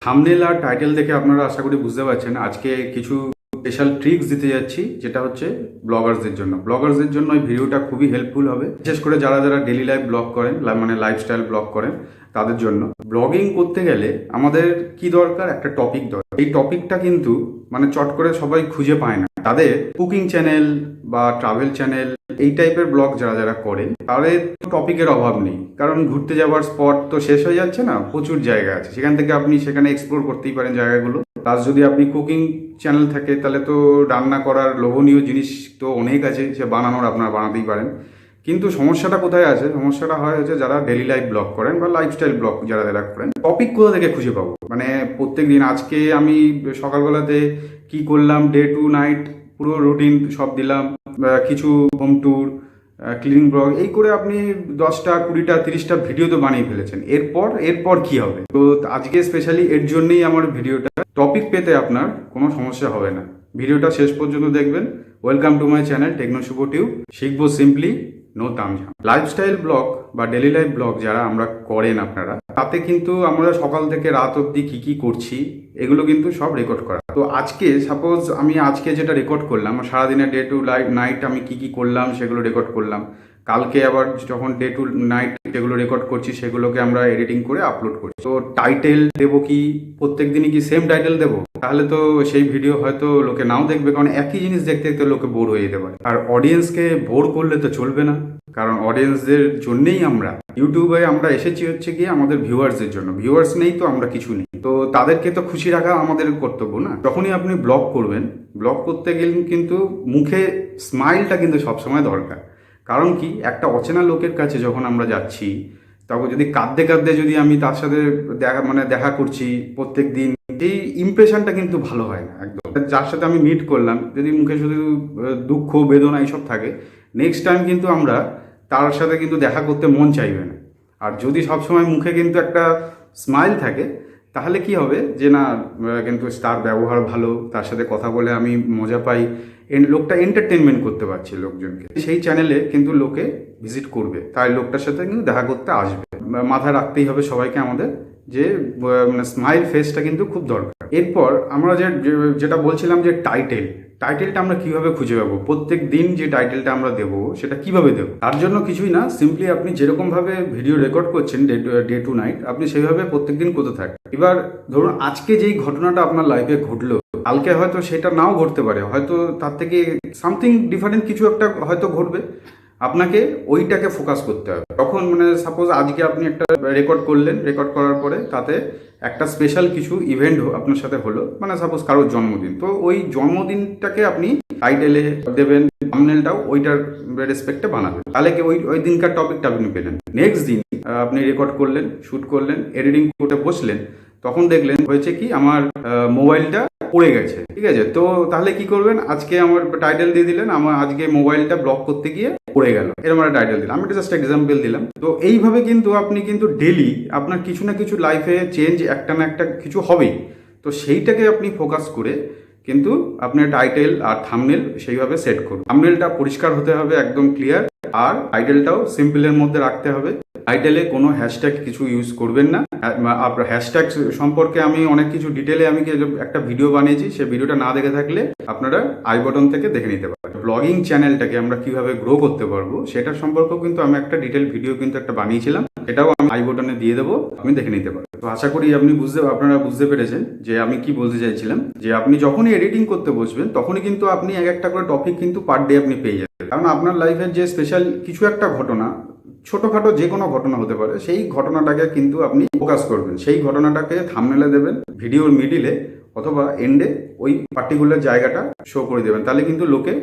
Thumbnail আর title দেখে আপনারা আশা করি বুঝতে পারছেন আজকে কিছু স্পেশাল ট্রিক্স দিতে যাচ্ছি, যেটা হচ্ছে ব্লগার্সদের জন্য এই ভিডিওটা খুবই হেল্পফুল হবে, বিশেষ করে যারা যারা ডেলি লাইফ ব্লগ করেন, মানে লাইফস্টাইল ব্লগ করেন, তাদের জন্য। ব্লগিং করতে গেলে আমাদের কি দরকার? একটা টপিক দরকার। এই টপিকটা কিন্তু মানে চট করে সবাই খুঁজে পায় না। তাদের কুকিং চ্যানেল বা ট্রাভেল চ্যানেল এই টাইপের ব্লগ যারা যারা করে তাদের টপিকের অভাব নেই, কারণ ঘুরতে যাওয়ার স্পট তো শেষ হয়ে যাচ্ছে না, প্রচুর জায়গা আছে, সেখান থেকে আপনি সেখানে এক্সপ্লোর করতেই পারেন জায়গাগুলো। প্লাস যদি আপনি কুকিং চ্যানেল থাকে তাহলে তো রান্না করার লোভনীয় জিনিস তো অনেক আছে, সে বানানোর আপনারা বানাতেই পারেন। কিন্তু সমস্যাটা কোথায় আছে? সমস্যাটা হয় হচ্ছে যারা ডেলি লাইফ ব্লগ করেন বা লাইফস্টাইল ব্লগ যারা যারা করেন, টপিক কোথা থেকে খুঁজে পাবো? মানে প্রত্যেক দিন আজকে আমি সকালবেলাতে কি করলাম, ডে টু নাইট পুরো রুটিন সব দিলাম, কিছু হোম ট্যুর, ক্লিনিং ব্লগ, এই করে আপনি 10টা 20টা 30টা ভিডিও তো বানিয়ে ফেলেছেন। এরপর কি হবে? তো আজকে স্পেশালি এর জন্যই আমার ভিডিওটা। টপিক পেতে আপনার কোনো সমস্যা হবে না, ভিডিওটা শেষ পর্যন্ত দেখবেন। ওয়েলকাম টু মাই চ্যানেল টেকনোসুপোটিভ। শিখবো সিম্পলি, নো তামঝাম। লাইফস্টাইল ব্লগ বা ডেলি লাইফ ব্লগ যারা আমরা করেন আপনারা, তাতে কিন্তু আমরা সকাল থেকে রাত অবধি কি কি করছি এগুলো কিন্তু সব রেকর্ড করা। তো আজকে সাপোজ আমি আজকে যেটা রেকর্ড করলাম, সারাদিনে ডে টু নাইট আমি কি কি করলাম সেগুলো রেকর্ড করলাম। কালকে আবার যখন ডে টু নাইট যেগুলো রেকর্ড করছি সেগুলোকে আমরা এডিটিং করে আপলোড করছি। তো টাইটেল দেবো কি প্রত্যেক দিনই কি সেম টাইটেল দেবো? তাহলে তো সেই ভিডিও হয়তো লোকে নাও দেখবে, কারণ একই জিনিস দেখতে দেখতে লোকে বোর হয়ে যেতে পারে। আর অডিয়েন্সকে বোর করলে তো চলবে না, কারণ অডিয়েন্সদের জন্যেই আমরা ইউটিউবে আমরা এসেছি হচ্ছে গিয়ে আমাদের ভিউয়ার্সদের জন্য। ভিউয়ার্স নেই তো আমরা কিছু নেই, তো তাদেরকে তো খুশি রাখা আমাদের কর্তব্য না? যখনই আপনি ব্লগ করবেন, ব্লগ করতে গেলে কিন্তু মুখে স্মাইলটা কিন্তু সবসময় দরকার। কারণ কি, একটা অচেনা লোকের কাছে যখন আমরা যাচ্ছি, তারপর যদি কাঁদতে কাঁদতে যদি আমি তার সাথে দেখা করছি প্রত্যেক দিন, এই ইমপ্রেশনটা কিন্তু ভালো হয় না একদম। যার সাথে আমি মিট করলাম যদি মুখে শুধু দুঃখ বেদনা এইসব থাকে, নেক্সট টাইম কিন্তু আমরা তার সাথে কিন্তু দেখা করতে মন চাইবে না। আর যদি সবসময় মুখে কিন্তু একটা স্মাইল থাকে, তাহলে কি হবে যে না, কিন্তু তার ব্যবহার ভালো, তার সাথে কথা বলে আমি মজা পাই, লোকটা এন্টারটেনমেন্ট করতে পারছে লোকজনকে, সেই চ্যানেলে কিন্তু লোকে ভিজিট করবে, তাই লোকটার সাথে কিন্তু দেখা করতে আসবে। মাথায় রাখতেই হবে সবাইকে আমাদের যে মানে স্মাইল ফেসটা কিন্তু খুব দরকার। এরপর আমরা যেটা বলছিলাম যে টাইটেলটা আমরা কিভাবে খুঁজে পাবো? প্রত্যেক দিন যে টাইটেলটা আমরা দেবো সেটা কিভাবে দেবো? তার জন্য কিছুই না, সিম্পলি আপনি যেরকম ভাবে ভিডিও রেকর্ড করছেন ডে টু নাইট, আপনি সেইভাবে প্রত্যেক দিন করতে থাকেন। এবার ধরুন আজকে যেই ঘটনাটা আপনার লাইফে ঘটলো, কালকে হয়তো সেটা নাও ঘটতে পারে, হয়তো তার থেকে সামথিং ডিফারেন্ট কিছু একটা হয়তো ঘটবে। আপনাকে ওইটাকে ফোকাস করতে হবে। তখন মানে সাপোজ আজকে আপনি একটা রেকর্ড করলেন, রেকর্ড করার পরে তাতে একটা স্পেশাল কিছু ইভেন্ট আপনার সাথে হলো, মানে সাপোজ কারোর জন্মদিন, তো ওই জন্মদিনটাকে আপনি টাইটেলে দেবেন, থাম্বনেলটাও ওইটার রেসপেক্টে বানাবেন। তাহলে কি ওই দিনকার টপিকটা আপনি পেলেন। নেক্সট দিন আপনি রেকর্ড করলেন, শ্যুট করলেন, এডিটিং করতে বসলেন, তখন দেখলেন হয়েছে কি আমার মোবাইলটা পড়ে গেছে, ঠিক আছে? তো তাহলে কি করবেন? আজকে আমার টাইটেল দিয়ে দিলেন, আমার আজকে মোবাইলটা ব্লক করতে গিয়ে পড়ে গেল, এরকম একটা টাইটেল দিলাম। আমি জাস্ট এক্সাম্পল দিলাম। তো এইভাবে কিন্তু আপনি কিন্তু ডেলি আপনার কিছু না কিছু লাইফে চেঞ্জ একটা না একটা কিছু হবেই। তো সেইটাকে আপনি ফোকাস করে কিন্তু আপনার টাইটেল আর থাম্বনেল সেইভাবে সেট করুন। থাম্বনেলটা পরিষ্কার হতে হবে, একদম ক্লিয়ার, আর টাইটেলটাও সিম্পলের মধ্যে রাখতে হবে। টাইটেলে কোনো হ্যাশট্যাগ কিছু ইউজ করবেন না। আপনার হ্যাশট্যাগ সম্পর্কে আমি অনেক কিছু ডিটেলে আমি একটা ভিডিও বানিয়েছি, সেই ভিডিওটা না দেখে থাকলে আপনারা আই বটন থেকে দেখে নিতে পারেন। ব্লগিং চ্যানেলটাকে আমরা কিভাবে গ্রো করতে পারবো সেটার সম্পর্কেও কিন্তু আমি একটা ডিটেল ভিডিও কিন্তু একটা বানিয়েছিলাম, এটাও আমি আই বটনে দিয়ে দেবো, আপনি দেখে নিতে পারেন। তো আশা করি আপনারা বুঝতে পেরেছেন যে আমি কি বলতে চাইছিলাম, যে আপনি যখনই এডিটিং করতে বসবেন তখনই কিন্তু আপনি এক একটা করে টপিক কিন্তু পার ডে আপনি পেয়ে যাবেন। কারণ আপনার লাইফের যে স্পেশাল কিছু একটা ঘটনা, ছোটখাটো যে কোনো ঘটনা হতে পারে, সেই ঘটনাটাকে কিন্তু আপনি ফোকাস করবেন, সেই ঘটনাটাকে থাম্বনেলে দেবেন, ভিডিওর মিডিলে অথবা এন্ডে ওই পার্টিকুলার জায়গাটা শো করে দেবেন। তাহলে কিন্তু লোকে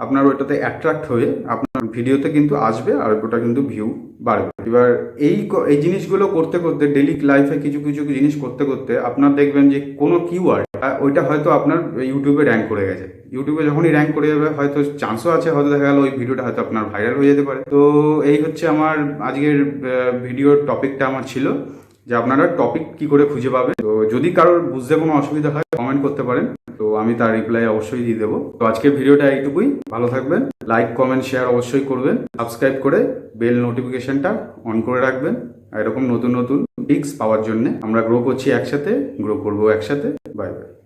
আপনার ওইটাতে অ্যাট্রাক্ট হয়ে আপনার ভিডিওতে কিন্তু আসবে, আর ওটা কিন্তু ভিউ বাড়বে। এবার এই জিনিসগুলো করতে করতে, ডেলি লাইফে কিছু কিছু জিনিস করতে করতে আপনার দেখবেন যে কোনো কিওয়ার্ড ওইটা হয়তো আপনার ইউটিউবে র্যাঙ্ক করে গেছে। ইউটিউবে যখনই র্যাঙ্ক করে যাবে, হয়তো চান্সও আছে, হয়তো দেখা গেল ওই ভিডিওটা হয়তো আপনার ভাইরাল হয়ে যেতে পারে। তো এই হচ্ছে আমার আজকের ভিডিওর টপিকটা আমার ছিল, যে আপনারা টপিক কি করে খুঁজে পাবেন। তো যদি কারোর বুঝতে কোনো অসুবিধা হয় কমেন্ট করতে পারেন, তো আমি তার রিপ্লাই অবশ্যই দিয়ে দেবো। তো আজকের ভিডিওটা এইটুকুই। ভালো থাকবেন, লাইক কমেন্ট শেয়ার অবশ্যই করবেন, সাবস্ক্রাইব করে বেল নোটিফিকেশনটা অন করে রাখবেন। এরকম নতুন নতুন ট্রিক্স পাওয়ার জন্য। আমরা গ্রো করছি একসাথে, গ্রো করবো একসাথে। Bye bye.